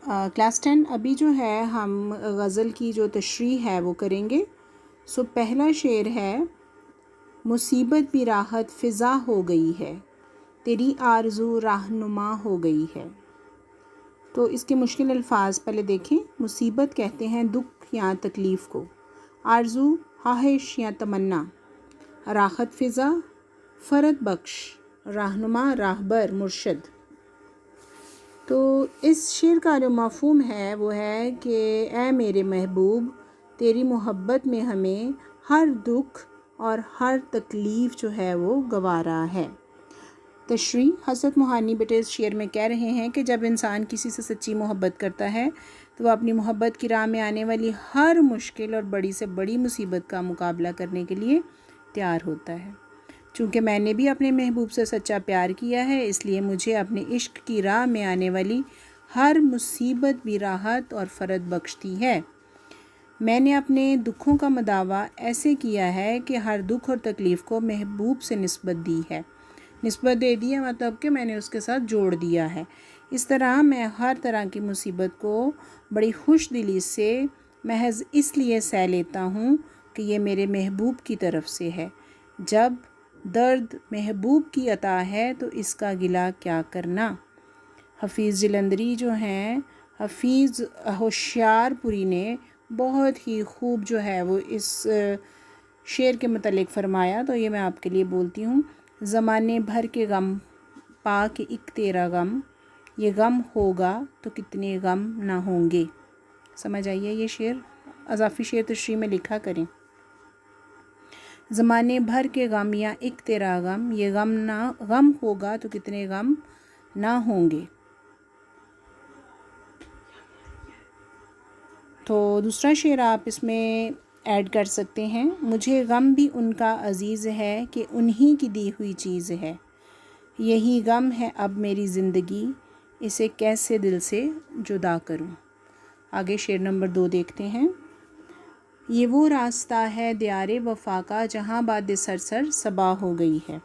Class 10 ابھی جو ہے ہم غزل کی جو تشریح ہے وہ کریں گے. پہلا شعر ہے: مصیبت بھی راحت فضا ہو گئی ہے، تیری آرزو رہنما ہو گئی ہے. تو اس کے مشکل الفاظ پہلے دیکھیں. مصیبت کہتے ہیں دکھ یا تکلیف کو، آرزو خواہش یا تمنا، راحت فضا فرد بخش، رہنما راہبر مرشد. تو اس شعر کا جو مفہوم ہے وہ ہے کہ اے میرے محبوب، تیری محبت میں ہمیں ہر دکھ اور ہر تکلیف جو ہے وہ گوارا ہے. تشریح: حضرت موہانی بیٹے اس شعر میں کہہ رہے ہیں کہ جب انسان کسی سے سچی محبت کرتا ہے تو وہ اپنی محبت کی راہ میں آنے والی ہر مشکل اور بڑی سے بڑی مصیبت کا مقابلہ کرنے کے لیے تیار ہوتا ہے. چونکہ میں نے بھی اپنے محبوب سے سچا پیار کیا ہے، اس لیے مجھے اپنے عشق کی راہ میں آنے والی ہر مصیبت بھی راحت اور فرج بخشتی ہے. میں نے اپنے دکھوں کا مداوع ایسے کیا ہے کہ ہر دکھ اور تکلیف کو محبوب سے نسبت دی ہے. نسبت دے دی ہے مطلب کہ میں نے اس کے ساتھ جوڑ دیا ہے. اس طرح میں ہر طرح کی مصیبت کو بڑی خوش دلی سے محض اس لیے سہ لیتا ہوں کہ یہ میرے محبوب کی طرف سے ہے. جب درد محبوب کی عطا ہے تو اس کا گلہ کیا کرنا. حفیظ جلندری جو ہیں، حفیظ ہوشیار پوری نے بہت ہی خوب جو ہے وہ اس شعر کے متعلق فرمایا، تو یہ میں آپ کے لیے بولتی ہوں. زمانے بھر کے غم پا کے ایک تیرا غم، یہ غم ہوگا تو کتنے غم نہ ہوں گے. سمجھ آئیے یہ شعر؟ اضافی شعر تشریح میں لکھا کریں. زمانے بھر کے غم یا ایک تیرا غم، یہ غم ہوگا تو کتنے غم نہ ہوں گے. تو دوسرا شعر آپ اس میں ایڈ کر سکتے ہیں. مجھے غم بھی ان کا عزیز ہے کہ انہی کی دی ہوئی چیز ہے، یہی غم ہے اب میری زندگی، اسے کیسے دل سے جدا کروں. آگے شعر نمبر 2 دیکھتے ہیں. یہ وہ راستہ ہے دیار وفا کا جہاں باد سرسر صبا ہو گئی ہے.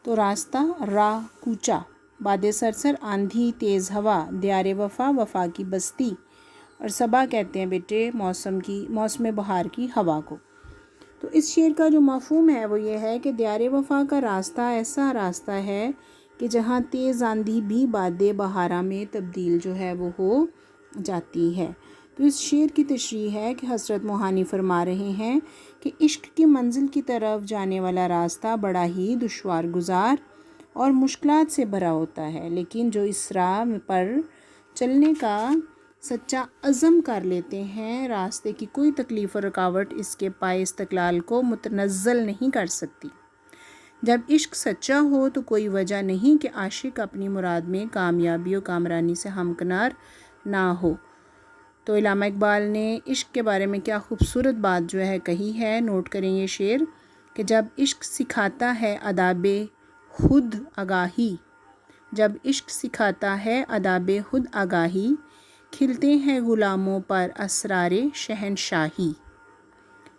تو راستہ راہ کوچا، باد سرسر آندھی تیز ہوا، دیار وفا وفا کی بستی، اور صبا کہتے ہیں بیٹے موسم بہار کی ہوا کو. تو اس شعر کا جو مفہوم ہے وہ یہ ہے کہ دیار وفا کا راستہ ایسا راستہ ہے کہ جہاں تیز آندھی بھی باد بہارا میں تبدیل جو ہے وہ ہو جاتی ہے. تو اس شعر کی تشریح ہے کہ حضرت موہانی فرما رہے ہیں کہ عشق کی منزل کی طرف جانے والا راستہ بڑا ہی دشوار گزار اور مشکلات سے بھرا ہوتا ہے، لیکن جو اس راہ پر چلنے کا سچا عزم کر لیتے ہیں، راستے کی کوئی تکلیف اور رکاوٹ اس کے پائے استقلال کو متنزل نہیں کر سکتی. جب عشق سچا ہو تو کوئی وجہ نہیں کہ عاشق اپنی مراد میں کامیابی و کامرانی سے ہمکنار نہ ہو. تو علامہ اقبال نے عشق کے بارے میں کیا خوبصورت بات جو ہے کہی ہے. نوٹ کریں یہ شعر کہ جب عشق سکھاتا ہے آداب خود آگاہی، جب عشق سکھاتا ہے آداب خود آگاہی، کھلتے ہیں غلاموں پر اسرار شہنشاہی.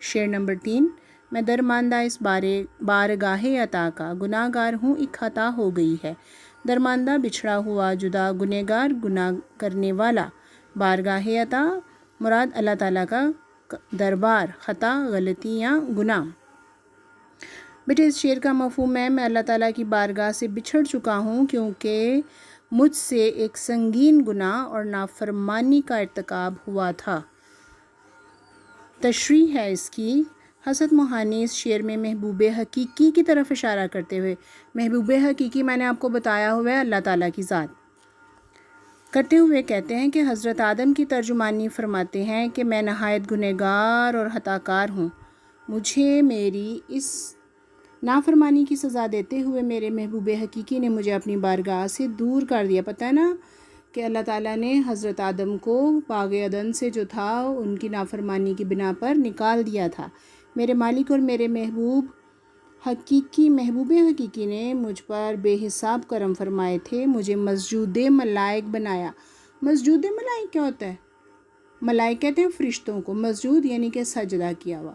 شعر نمبر 3. میں درماندہ اس بارگاہ عطا کا، گناہ گار ہوں ایک خطا ہو گئی ہے. درماندہ بچھڑا ہوا جدا گنہگار گناہ کرنے والا. بارگاہ عطا مراد اللہ تعالیٰ کا دربار، خطا غلطی یا گناہ. بیٹے اس شعر کا مفہوم ہے میں اللہ تعالیٰ کی بارگاہ سے بچھڑ چکا ہوں کیونکہ مجھ سے ایک سنگین گناہ اور نافرمانی کا ارتکاب ہوا تھا. تشریح ہے اس کی. حضرت موہانی اس شعر میں محبوب حقیقی کی طرف اشارہ کرتے ہوئے، محبوب حقیقی میں نے آپ کو بتایا ہوا ہے اللہ تعالیٰ کی ذات، کرتے ہوئے کہتے ہیں کہ حضرت آدم کی ترجمانی فرماتے ہیں کہ میں نہایت گنہگار اور خطا کار ہوں. مجھے میری اس نافرمانی کی سزا دیتے ہوئے میرے محبوب حقیقی نے مجھے اپنی بارگاہ سے دور کر دیا. پتہ ہے نا کہ اللہ تعالیٰ نے حضرت آدم کو باغ عدن سے جو تھا ان کی نافرمانی کی بنا پر نکال دیا تھا. میرے مالک اور میرے محبوب حقیقی نے مجھ پر بے حساب کرم فرمائے تھے. مجھے مسجود ملائک بنایا. مسجود ملائک کیا ہوتا ہے؟ ملائک کہتے ہیں فرشتوں کو، مسجود یعنی کہ سجدہ کیا ہوا.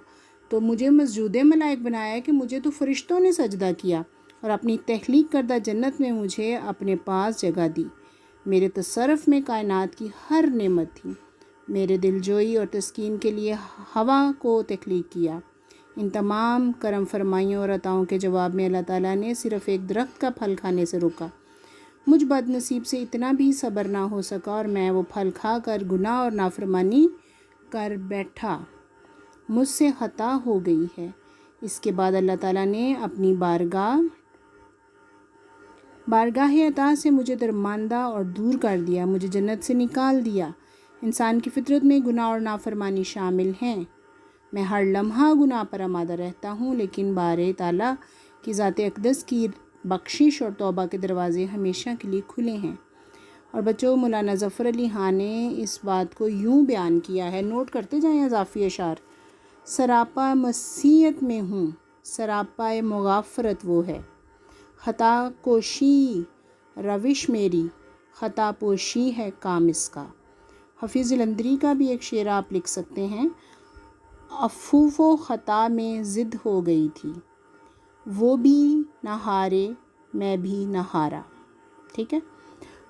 تو مجھے مسجود ملائک بنایا کہ مجھے تو فرشتوں نے سجدہ کیا، اور اپنی تخلیق کردہ جنت میں مجھے اپنے پاس جگہ دی. میرے تصرف میں کائنات کی ہر نعمت تھی۔ میرے دل جوئی اور تسکین کے لیے ہوا کو تخلیق کیا۔ ان تمام کرم فرمائیوں اور عطاؤں کے جواب میں اللہ تعالیٰ نے صرف ایک درخت کا پھل کھانے سے روکا۔ مجھ بد نصیب سے اتنا بھی صبر نہ ہو سکا اور میں وہ پھل کھا کر گناہ اور نافرمانی کر بیٹھا۔ مجھ سے خطا ہو گئی ہے۔ اس کے بعد اللہ تعالیٰ نے اپنی بارگاہ عطا سے مجھے درماندہ اور دور کر دیا، مجھے جنت سے نکال دیا۔ انسان کی فطرت میں گناہ اور نافرمانی شامل ہیں۔ میں ہر لمحہ گناہ پر آمادہ رہتا ہوں، لیکن بارے تعالیٰ کی ذات اقدس کی بخشش اور توبہ کے دروازے ہمیشہ کے لیے کھلے ہیں۔ اور بچوں، مولانا ظفر علی خاں نے اس بات کو یوں بیان کیا ہے، نوٹ کرتے جائیں اضافی اشعار: سراپا مسیت میں ہوں، سراپا مغافرت وہ ہے، خطا کوشی روش میری، خطا پوشی ہے کام اس کا۔ حفیظ جلندری کا بھی ایک شعر آپ لکھ سکتے ہیں: عفو و خطا میں ضد ہو گئی تھی، وہ بھی نہ ہارے میں بھی نہ ہارا۔ ٹھیک ہے،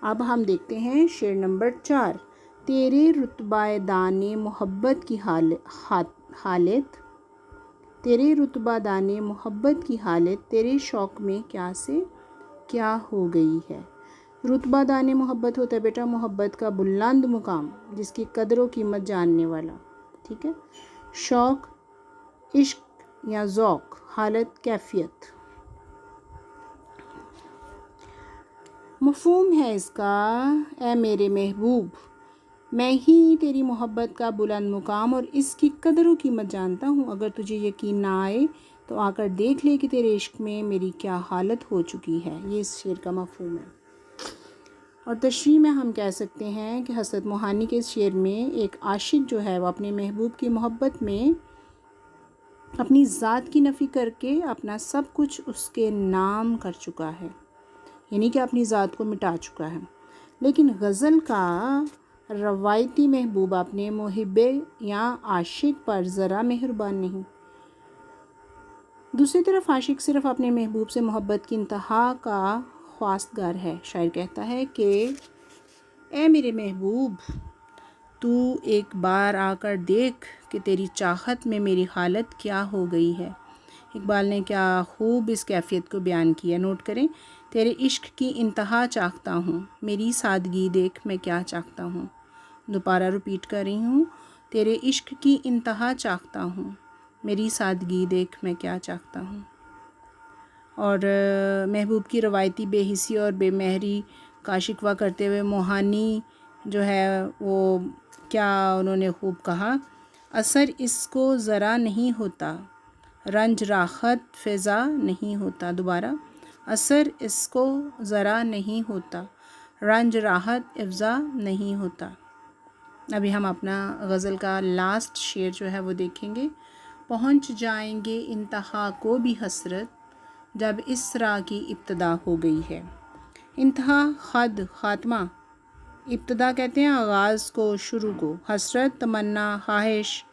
اب ہم دیکھتے ہیں شعر نمبر 4: تیرے رتبہ دانے محبت کی حالت، تیرے رتبہ دانے محبت کی حالت، تیرے شوق میں کیا سے کیا ہو گئی ہے۔ رتبہ دانے محبت ہوتا ہے بیٹا محبت کا بلند مقام، جس کی قدر و قیمت جاننے والا۔ ٹھیک ہے، شوق عشق یا ذوق، حالت کیفیت۔ مفہوم ہے اس کا: اے میرے محبوب، میں ہی تیری محبت کا بلند مقام اور اس کی قدر و قیمت جانتا ہوں۔ اگر تجھے یقین نہ آئے تو آ کر دیکھ لے کہ تیرے عشق میں میری کیا حالت ہو چکی ہے۔ یہ اس شعر کا مفہوم ہے۔ اور تشریح میں ہم کہہ سکتے ہیں کہ حضرت موہانی کے اس شعر میں ایک عاشق جو ہے وہ اپنے محبوب کی محبت میں اپنی ذات کی نفی کر کے اپنا سب کچھ اس کے نام کر چکا ہے، یعنی کہ اپنی ذات کو مٹا چکا ہے۔ لیکن غزل کا روایتی محبوب اپنے محب یا عاشق پر ذرا مہربان نہیں۔ دوسری طرف عاشق صرف اپنے محبوب سے محبت کی انتہا کا خواستگار ہے۔ شاعر کہتا ہے کہ اے میرے محبوب، تو ایک بار آ کر دیکھ کہ تیری چاہت میں میری حالت کیا ہو گئی ہے۔ اقبال نے کیا خوب اس کیفیت کو بیان کیا، نوٹ کریں: تیرے عشق کی انتہا چاہتا ہوں، میری سادگی دیکھ میں کیا چاہتا ہوں۔ دوبارہ رپیٹ کر رہی ہوں: تیرے عشق کی انتہا چاہتا ہوں، میری سادگی دیکھ میں کیا چاہتا ہوں۔ اور محبوب کی روایتی بے حسی اور بے مہری کا شکوہ کرتے ہوئے موہانی جو ہے وہ کیا انہوں نے خوب کہا: اثر اس کو ذرا نہیں ہوتا، رنج راحت فضا نہیں ہوتا۔ دوبارہ: اثر اس کو ذرا نہیں ہوتا، رنج راحت افزا نہیں ہوتا۔ ابھی ہم اپنا غزل کا لاسٹ شعر جو ہے وہ دیکھیں گے: پہنچ جائیں گے انتہا کو بھی حسرت، جب اس راہ کی ابتدا ہو گئی ہے۔ انتہا خد خاتمہ، ابتدا کہتے ہیں آغاز کو، شروع کو، حسرت تمنا خواہش،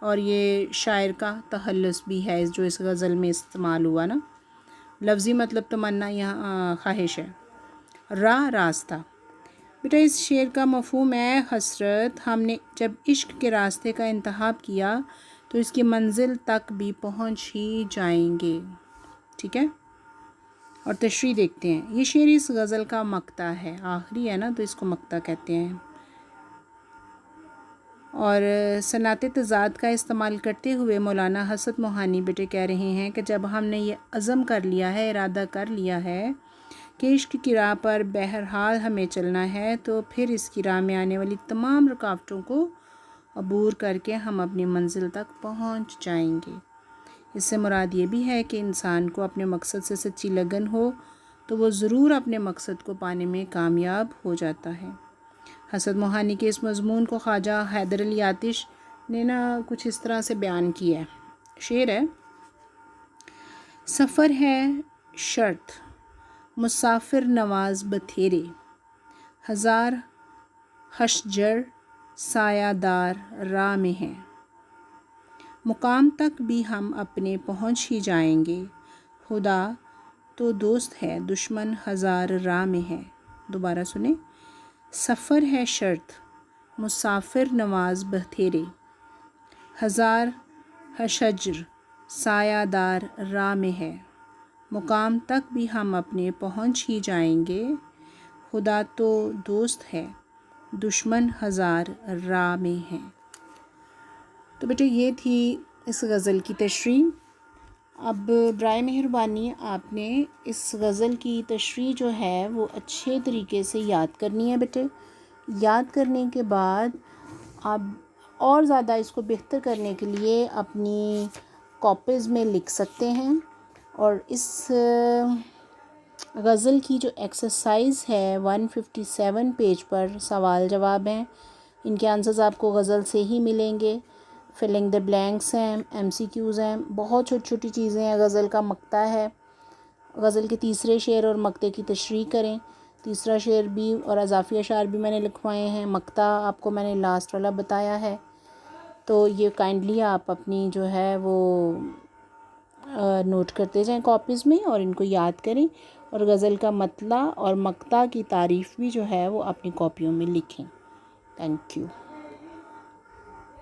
اور یہ شاعر کا تخلص بھی ہے جو اس غزل میں استعمال ہوا نا، لفظی مطلب تمنا یہاں خواہش ہے۔ راہ راستہ، بیٹا اس شعر کا مفہوم ہے حسرت، ہم نے جب عشق کے راستے کا انتخاب کیا تو اس کی منزل تک بھی پہنچ ہی جائیں گے۔ ٹھیک ہے، اور تشریح دیکھتے ہیں۔ یہ شعر اس غزل کا مقطع ہے، آخری ہے نا تو اس کو مقطع کہتے ہیں۔ اور صنعت تضاد کا استعمال کرتے ہوئے مولانا حسرت موہانی بیٹے کہہ رہے ہیں کہ جب ہم نے یہ عزم کر لیا ہے، ارادہ کر لیا ہے کہ عشق کی راہ پر بہرحال ہمیں چلنا ہے، تو پھر اس کی راہ میں آنے والی تمام رکاوٹوں کو عبور کر کے ہم اپنی منزل تک پہنچ جائیں گے۔ اس سے مراد یہ بھی ہے کہ انسان کو اپنے مقصد سے سچی لگن ہو تو وہ ضرور اپنے مقصد کو پانے میں کامیاب ہو جاتا ہے۔ حسرت موہانی کے اس مضمون کو خواجہ حیدر علی آتش نے کچھ اس طرح سے بیان کیا ہے۔ شعر ہے: سفر ہے شرط مسافر نواز بتھیرے، ہزار خشجر سایہ دار راہ میں ہیں، مقام تک بھی ہم اپنے پہنچ ہی جائیں گے، خدا تو دوست ہے دشمن ہزار راہ میں ہے۔ دوبارہ سنیں: سفر ہے شرط مسافر نواز بتھیرے، ہزار شجر سایہ دار راہ میں ہے، مقام تک بھی ہم اپنے پہنچ ہی جائیں گے، خدا تو دوست ہے دشمن ہزار راہ میں ہے۔ تو بیٹے یہ تھی اس غزل کی تشریح۔ اب برائے مہربانی آپ نے اس غزل کی تشریح جو ہے وہ اچھے طریقے سے یاد کرنی ہے بیٹے۔ یاد کرنے کے بعد آپ اور زیادہ اس کو بہتر کرنے کے لیے اپنی کاپیز میں لکھ سکتے ہیں، اور اس غزل کی جو ایکسرسائز ہے 157 پیج پر سوال جواب ہیں، ان کے آنسرز آپ کو غزل سے ہی ملیں گے۔ فلنگ دا بلینکس ہیں، ایم سی کیوز ہیں، بہت چھوٹی چھوٹی چیزیں ہیں، غزل کا مقطع ہے، غزل کے تیسرے شعر اور مقطع کی تشریح کریں۔ تیسرا شعر بھی اور اضافی اشعار بھی میں نے لکھوائے ہیں، مقطع آپ کو میں نے لاسٹ والا بتایا ہے، تو یہ کائنڈلی آپ اپنی جو ہے وہ نوٹ کرتے جائیں کاپیز میں اور ان کو یاد کریں، اور غزل کا مطلع اور مقطع کی تعریف بھی جو ہے وہ اپنی کاپیوں میں لکھیں۔ Thank you.